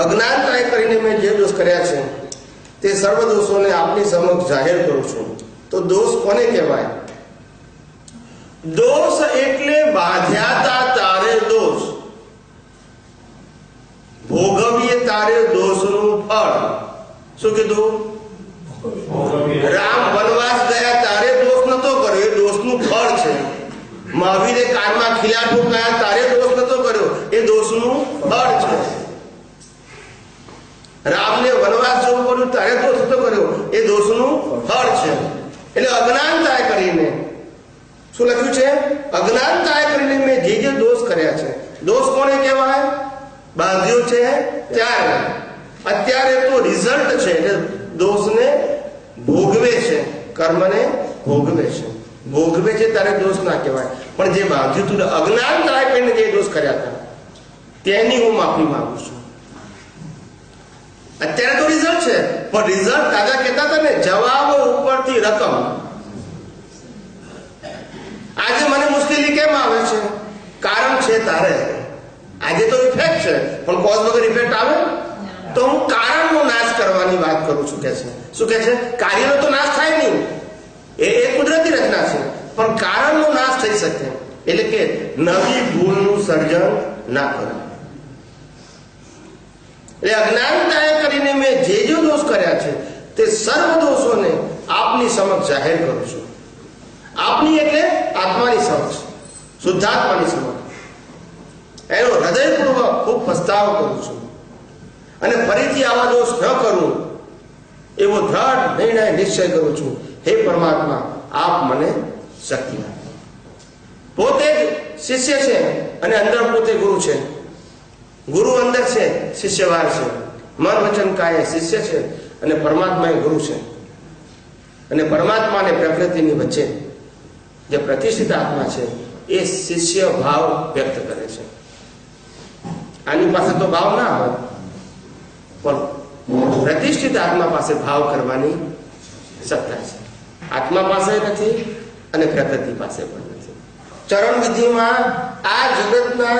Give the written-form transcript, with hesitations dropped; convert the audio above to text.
અજ્ઞાનતાએ કરીને મેં જે દોષ કર્યા છે તે સર્વ દોષોને આપની સમક્ષ જાહેર કરું છું. તો દોષ કોને કહેવાય? દોષ એટલે બાંધ્યાતા તારે દોષ, ભોગવીએ તારે દોષનું ફળ. શું કીધું? રામ વનવાસ ગયા તારે દોષ નતો કર્યો, એ દોષનું ફળ છે. મહાવીરે કાનમાં ખીલા ઠોકાયા તારે દોષ નતો કર્યો, એ દોષનું ફળ છે. રામને વનવાસ જવું પડ્યું તારે દોષ નતો કર્યો, એ દોષનું ફળ છે. એટલે અજ્ઞાનતાએ કરીને શું લખ્યું છે? અજ્ઞાનતાએ કરીને મેં જે દોષ કર્યા છે. દોષ કોને કહેવાય? બાંધ્યો છે ત્યારે. અત્યારે તો રિઝલ્ટ છે, એટલે દોષને ભોગવે છે, કર્મને ભોગવે છે. ભોગવે છે ત્યારે દોષ ના કહેવાય, પણ જે બાંધ્યું તું અજ્ઞાનતાએ કરીને જે દોષ કર્યા હતા તેની હું માફી માંગુ છું. અત્યારે તો રિઝલ્ટ છે, પણ રિઝલ્ટ દાદા કહેતા હતા ને, જવાબો ઉપરથી રકમ. આજે મને મુશ્કેલી કેમ આવે છે? કારણ છે તારે. આજે તો ઇફેક્ટ છે, પણ કોઝ વગર ઇફેક્ટ આવે તો હું કારણનો નાશ કરવાની વાત કરું છું. કે છે શું કે છે? કાર્યનો તો નાશ થાય નહીં, એ કુદરતી રચના છે, પણ કારણનો નાશ થઈ શકે. એટલે કે નવી ભૂલનું સર્જન ના કરે. એટલે અજ્ઞાનતાએ કરીને મેં જે દોષ કર્યા છે તે સર્વ દોષોને આપની સમક્ષ જાહેર કરું છું. આપની એટલે આત્માની સમક્ષ, શુદ્ધાત્માની સમક્ષ એનો હૃદયપૂર્વક ખૂબ પસ્તાવો કરું છું. અને ફરીથી આવા દોષ ન કરું એવો દ્રઢ નિર્ણય નિશ્ચય કરું છું. હે પરમાત્મા, આપ મને શક્તિ આપો. પોતે જ શિષ્ય છે અને અંદર પોતે ગુરુ છે. ગુરુ અંદર છે, શિષ્ય બહાર છે. મન વચન કાય શિષ્ય છે અને પરમાત્મા એ ગુરુ છે. અને પરમાત્મા અને પ્રકૃતિની વચ્ચે જે પ્રતિષ્ઠિત આત્મા છે એ શિષ્ય ભાવ વ્યક્ત કરે છે. આની પાસે તો ભાવ ના હોય, પણ પ્રતિષ્ઠિત આત્મા પાસે ભાવ કરવાની સત્તા છે. આત્મા પાસે નથી અને પ્રકૃતિ પાસે પણ નથી. ચરણ વિધિમાં આ જગતના